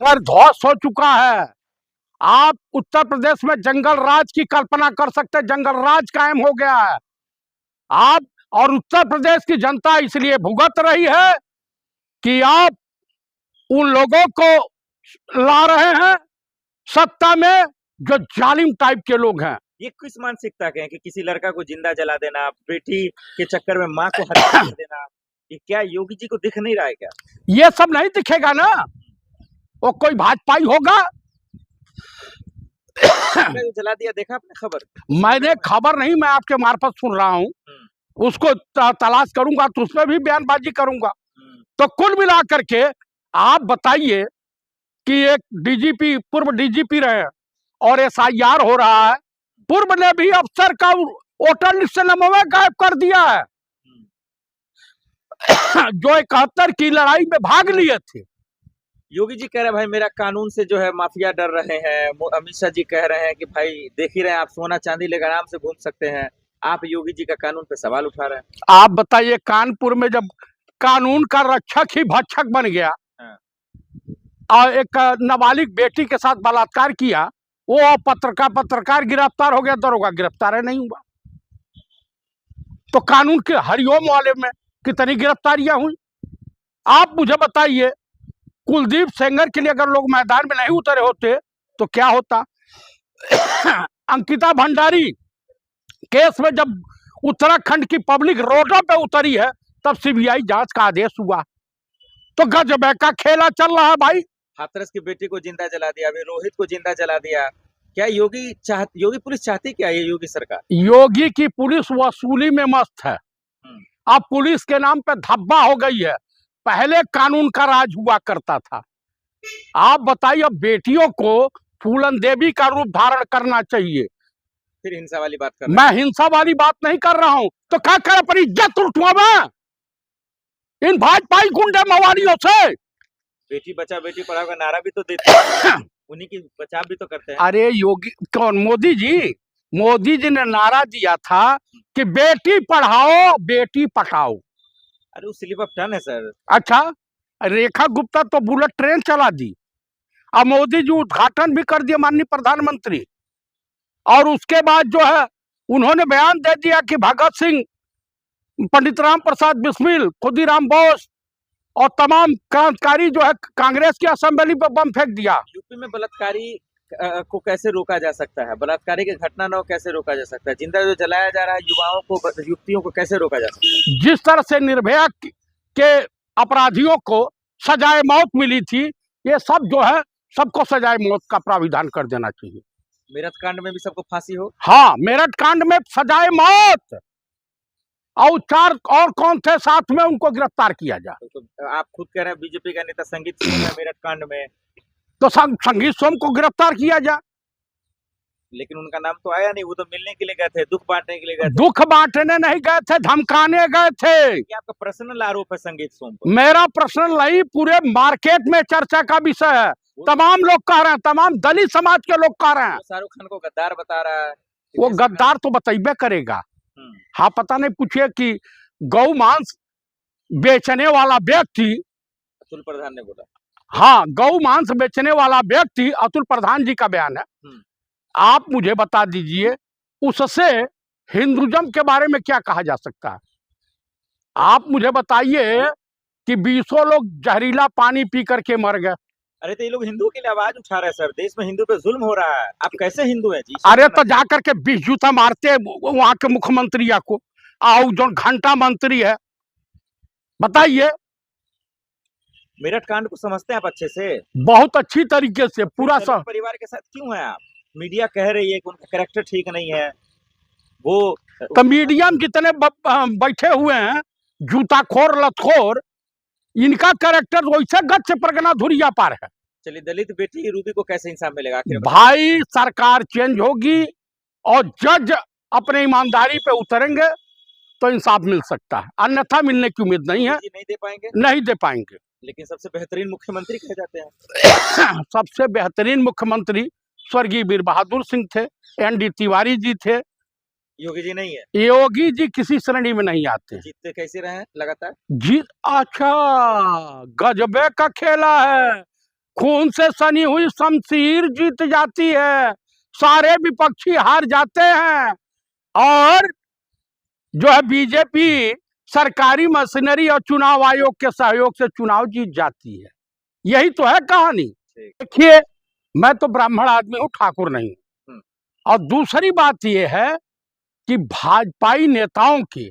पर ध्वस्त हो चुका है। आप उत्तर प्रदेश में जंगल राज की कल्पना कर सकते हैं, जंगल राज कायम हो गया है। आप और उत्तर प्रदेश की जनता इसलिए भुगत रही है कि आप उन लोगों को ला रहे हैं सत्ता में जो जालिम टाइप के लोग हैं। ये किस मानसिकता के हैं कि किसी लड़का को जिंदा जला देना, बेटी के चक्कर में माँ को हत्या कर देना, ये क्या योगी जी को दिख नहीं रहा है क्या? ये सब नहीं दिखेगा ना, वो कोई भाजपाई होगा। जला दिया, देखा आपने खबर? मैंने खबर नहीं, मैं आपके मार्फत सुन रहा हूँ, उसको तलाश करूंगा तो उसमें भी बयानबाजी करूंगा। तो कुल मिलाकर के आप बताइए कि एक डीजीपी, पूर्व डीजीपी रहे और एसआईआर हो रहा है, पूर्व ने भी अफसर का वोटर लिस्ट से नाम गायब कर दिया है जो 71 की लड़ाई में भाग लिए थे। योगी जी कह रहे हैं भाई मेरा कानून से जो है माफिया डर रहे हैं। अमित शाह जी कह रहे हैं कि भाई देख ही रहे हैं आप, सोना चांदी लेकर आराम से घूम सकते हैं। आप योगी जी का कानून पे सवाल उठा रहे हैं। आप बताइए, कानपुर में जब कानून का रक्षक ही भक्षक बन गया और एक नाबालिग बेटी के साथ बलात्कार किया, वो पत्रकार गिरफ्तार हो गया, दरोगा गिरफ्तार नहीं हुआ। तो कानून के हरिओम वाले में कितनी गिरफ्तारियां हुई? आप मुझे बताइए, कुलदीप सेंगर के लिए अगर लोग मैदान में नहीं उतरे होते तो क्या होता? अंकिता भंडारी केस में जब उत्तराखंड की पब्लिक रोडों पे उतरी है तब सीबीआई जांच का आदेश हुआ। तो गजब का खेला चल रहा है भाई। हाथरस की बेटी को जिंदा जला दिया, अभी रोहित को जिंदा जला दिया। क्या योगी पुलिस चाहती क्या है? योगी सरकार, योगी की पुलिस वसूली में मस्त है। अब पुलिस के नाम पे धब्बा हो गई है। पहले कानून का राज हुआ करता था। आप बताइए, अब बेटियों को फूलन देवी का रूप धारण करना चाहिए। फिर हिंसा वाली बात कर? मैं हिंसा वाली बात नहीं कर रहा हूं। तो क्या कर अपनी इज्जत उठवा मैं इन भाजपाई गुंडे मवालियों से? बेटी बचा बेटी पढ़ाओ का नारा भी तो देते हैं, उन्हीं की बचाव भी तो करते हैं। अरे योगी कौन? मोदी जी ने नारा दिया था कि बेटी पढ़ाओ बेटी पटाओ। अरे वो स्लिप ऑफ टन है सर। अच्छा, रेखा गुप्ता तो बुलेट ट्रेन चला दी। अब मोदी जी उद्घाटन भी कर दिया, माननीय प्रधानमंत्री। और उसके बाद जो है उन्होंने बयान दे दिया कि भगत सिंह, पंडित राम प्रसाद बिस्मिल, खुदीराम बोस और तमाम क्रांतिकारी जो है कांग्रेस की असेंबली पर बम फेंक दिया। यूपी में बलात्कारी को कैसे रोका जा सकता है? बलात्कारी की घटना न हो कैसे रोका जा सकता है? जिंदा जो जलाया जा रहा है युवाओं को, युवतियों को कैसे रोका जा सकता है? जिस तरह से निर्भया के अपराधियों को सजाए मौत मिली थी, ये सब जो है सबको सजाए मौत का प्राविधान कर देना चाहिए। मेरठ कांड में भी सबको फांसी हो? हाँ, मेरठ कांड में सजाए मौत। और 4 और कौन थे साथ में, उनको गिरफ्तार किया जाए। तो आप खुद कह रहे हैं बीजेपी का नेता संगीत सोम है मेरठ कांड में, तो संगीत सोम को गिरफ्तार किया जाए। लेकिन उनका नाम तो आया नहीं। वो तो मिलने के लिए गए थे, दुख बांटने के लिए गए थे। दुख बांटने नहीं गए थे, धमकाने गए थे। क्या आपका पर्सनल आरोप है संगीत सोम पर? मेरा पर्सनल नहीं, पूरे मार्केट में चर्चा का विषय है। तमाम लोग कह रहे हैं, तमाम दलित समाज के लोग कह रहे हैं। शाहरुख खान को गद्दार बता रहा है। वो गद्दार तो बताइबे करेगा। हाँ, पता नहीं, पूछिए कि गौ मांस बेचने वाला व्यक्ति, अतुल प्रधान ने बोला। हाँ, गौ मांस बेचने वाला व्यक्ति अतुल प्रधान जी का बयान है। आप मुझे बता दीजिए, उससे हिंदुइज्म के बारे में क्या कहा जा सकता है? आप मुझे बताइए कि 20 लोग जहरीला पानी पी करके मर गए। अरे तो ये लोग हिंदू के लिए आवाज उठा रहे हैं सर। देश में हिंदू पे जुल्म हो रहा है, आप कैसे हिंदू हैं जी? अरे तो जाकर के 20 जूता मारते वहां के मुख्यमंत्री को, आओ जो घंटा मंत्री है, बताइए। मेरठ कांड को समझते हैं आप अच्छे से? बहुत अच्छी तरीके से, पूरा सब। परिवार के साथ क्यों है आप? मीडिया कह रही है कि उनका कैरेक्टर ठीक नहीं है। वो तो मीडिया में जितने बैठे हुए हैं जूताखोर लतखोर, इनका कैरेक्टर वैसे गच्छ परगना धुरिया पार है। चलिए, दलित बेटी रूबी को कैसे इंसाफ मिलेगा? भाई, सरकार चेंज होगी और जज अपने ईमानदारी पे उतरेंगे तो इंसाफ मिल सकता है, अन्यथा मिलने की उम्मीद नहीं है। नहीं दे पाएंगे? नहीं दे पाएंगे। लेकिन सबसे बेहतरीन मुख्यमंत्री कहे जाते हैं। सबसे बेहतरीन मुख्यमंत्री स्वर्गीय वीर बहादुर सिंह थे, एनडी तिवारी जी थे। योगी जी नहीं है? योगी जी किसी श्रेणी में नहीं आते। जीतते कैसे रहे लगातार? जी, अच्छा, गजबे का खेला है। खून से सनी हुई शमशीर जीत जाती है, सारे विपक्षी हार जाते हैं और जो है बीजेपी सरकारी मशीनरी और चुनाव आयोग के सहयोग से चुनाव जीत जाती है। यही तो है कहानी। देखिए, मैं तो ब्राह्मण आदमी हूँ, ठाकुर नहीं हूँ। और दूसरी बात यह है कि भाजपाई नेताओं के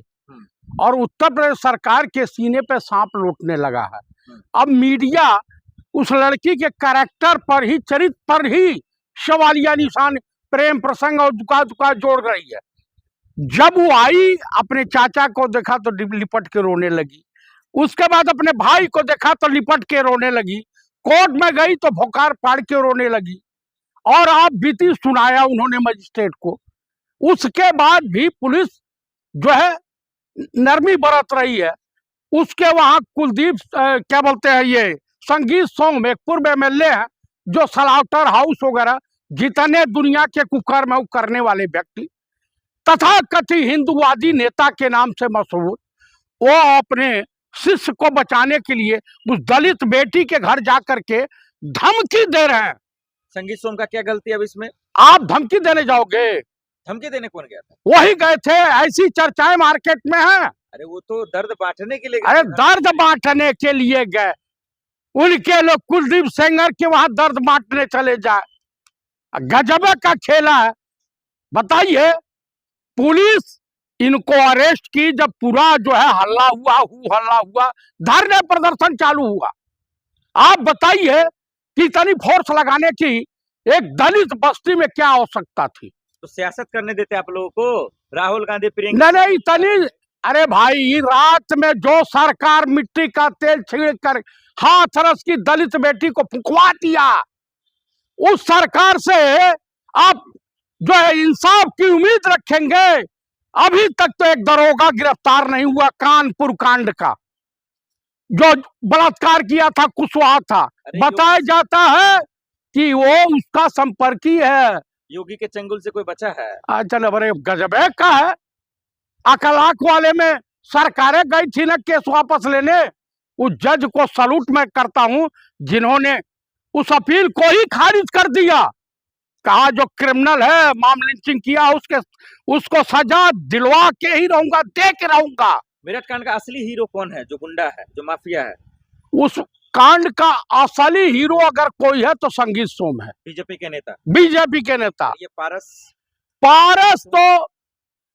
और उत्तर प्रदेश सरकार के सीने पे सांप लौटने लगा है। अब मीडिया उस लड़की के कैरेक्टर पर ही, चरित्र पर ही सवालिया निशान, प्रेम प्रसंग और दुका दुका जोड़ रही है। जब वो आई, अपने चाचा को देखा तो लिपट के रोने लगी, उसके बाद अपने भाई को देखा तो लिपट के रोने लगी, कोर्ट में गई तो भोकार फाड़ के रोने लगी और आप बीती सुनाया उन्होंने मजिस्ट्रेट को। उसके बाद भी पुलिस जो है नरमी बरत रही है। उसके वहां कुलदीप क्या बोलते हैं, ये संगीत सोम एक पूर्व एमएलए हैं जो सलाउटर हाउस वगैरह जितने दुनिया के कुकर्म है वो करने वाले व्यक्ति, तथा कथित हिंदुवादी नेता के नाम से मशहूर, वो अपने शिष्य को बचाने के लिए उस दलित बेटी के घर जाकर के धमकी दे रहे हैं। संगीत सोम का क्या गलती है अब इसमें? आप धमकी देने जाओगे? धमकी देने कौन गया था? वही गए थे, ऐसी चर्चाएं मार्केट में हैं। अरे वो तो दर्द बांटने के लिए अरे दर्द बांटने के लिए गए, उनके लोग कुलदीप सेंगर के वहां दर्द बांटने चले जाए। गजब का खेला है। बताइए, पुलिस इनको अरेस्ट की, जब पूरा जो है हल्ला हुआ, धरने प्रदर्शन चालू हुआ। आप बताइए कि इतनी फोर्स लगाने की एक दलित बस्ती में क्या आवश्यकता थी? तो सियासत करने देते आप लोगों को? राहुल गांधी, प्रियंका नहीं इतनी, अरे भाई, रात में जो सरकार मिट्टी का तेल छिड़क कर हाथरस की दलित बेटी को फुंकवा दिया, उस सरकार से आप जो है इंसाफ की उम्मीद रखेंगे? अभी तक तो एक दरोगा गिरफ्तार नहीं हुआ कानपुर कांड का, जो बलात्कार किया था, कुशवाहा था। बताया जाता है कि वो उसका संपर्की है। योगी के चंगुल से कोई बचा है? चलो, बड़े गजबे का है। अकलाक वाले में सरकारें गई थी ना केस वापस लेने। उस जज को सलूट मैं करता हूं जिन्होंने उस अपील को ही खारिज कर दिया। कहा जो क्रिमिनल है, मामला लिंचिंग किया, उसको सजा दिलवा के ही रहूंगा, दे के रहूंगा। मेरठ कांड का असली हीरो कौन है? जो गुंडा है, जो माफिया है? उस कांड का असली हीरो अगर कोई है तो संगीत सोम है, बीजेपी के नेता। बीजेपी के नेता। ये पारस तो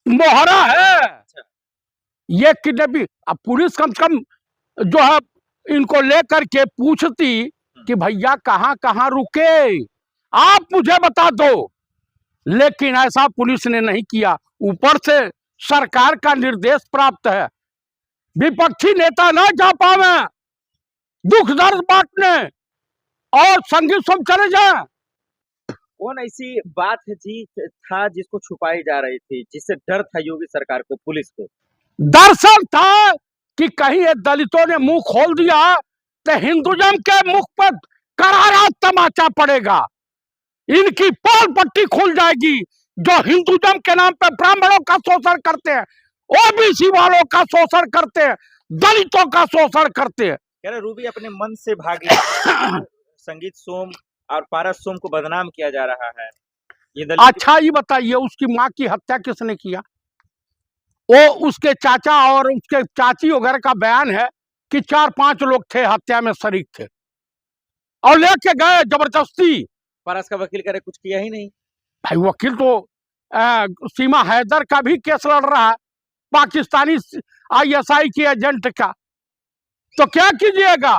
मोहरा है। ये किडनैपिंग, अब पुलिस कम से कम जो है इनको लेकर के पूछती कि भैया कहां कहां रुके, आप मुझे बता दो, लेकिन ऐसा पुलिस ने नहीं किया। ऊपर से सरकार का निर्देश प्राप्त है, विपक्षी नेता ना जा पावे दुख दर्द बांटने और संगीत सोम चले जाए। कौन ऐसी बात है जी था जिसको छुपाई जा रही थी, जिससे डर था योगी सरकार को, पुलिस को? दर्शन था कि कहीं ये दलितों ने मुंह खोल दिया तो हिंदुज़म के मुख पर करारा तमाचा पड़ेगा, इनकी पोल पट्टी खुल जाएगी। जो हिंदुज़म के नाम पर ब्राह्मणों का शोषण करते हैं, ओबीसी वालों का शोषण करते हैं, दलितों का शोषण करते हैं। कह रहे रूबी अपने मन से भागी। संगीत सोम और पारस सोम को बदनाम किया जा रहा है। ये अच्छा, ये बताइए, उसकी माँ की हत्या किसने किया? वो उसके चाचा और उसके चाची वगैरह का बयान है कि 4-5 लोग थे, हत्या में शरीक थे और लेके गए जबरदस्ती। पारस का वकील करे कुछ किया ही नहीं। भाई वकील तो सीमा हैदर का भी केस लड़ रहा है, पाकिस्तानी आईएसआई के एजेंट का। तो क्या कीजिएगा?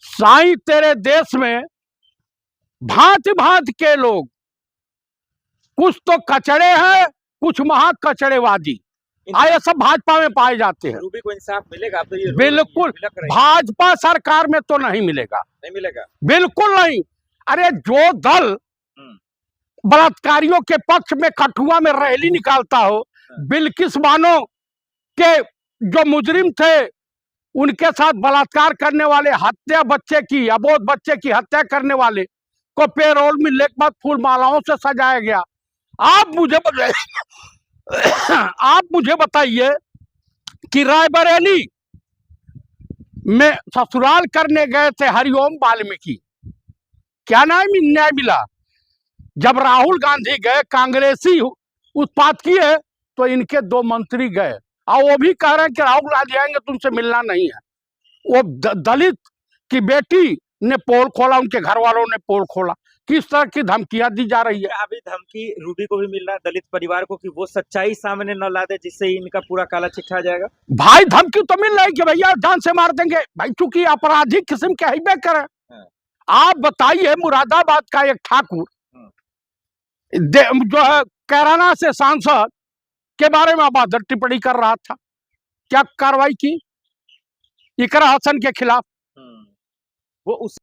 साईं तेरे देश में भांति भांति के लोग, कुछ तो कचड़े हैं, कुछ महा कचड़ेवादी, ये सब भाजपा में पाए जाते हैं। रूबी को इंसाफ मिलेगा? तो ये बिल्कुल भाजपा सरकार में तो नहीं मिलेगा, नहीं मिलेगा, बिल्कुल नहीं। अरे जो दल बलात्कारियों के पक्ष में कठुआ में रैली निकालता हो, बिल्किस बानो के जो मुजरिम थे उनके साथ बलात्कार करने वाले, हत्या बच्चे की, अबोध बच्चे की हत्या करने वाले को पेरोल मिलने के बाद फूल मालाओं से सजाया गया। आप मुझे बताइए कि रायबरेली में ससुराल करने गए थे हरिओम वाल्मीकि, क्या नाम न्याय मिला। जब राहुल गांधी गए, कांग्रेसी उत्पात किए, तो इनके 2 मंत्री गए और वो भी कह रहे हैं कि राहुल गांधी आएंगे तुमसे मिलना नहीं है। वो दलित की बेटी ने पोल खोला, उनके घर वालों ने पोल खोला। किस तरह की धमकियां दी जा रही है। अभी धमकी रूबी को भी मिल रहा है, दलित परिवार को, कि वो सच्चाई सामने न ला दे जिससे इनका पूरा काला चिट्ठा आ जाएगा। भाई धमकी तो मिल रही है कि भैया जान से मार देंगे भाई, चूंकि आपराधिक किस्म के हिबे करे। आप बताइए, मुरादाबाद का एक ठाकुर जो है कैराना से सांसद के बारे में अभद्र टिप्पणी कर रहा था, क्या कार्रवाई की इकरा हसन के खिलाफ। वो उस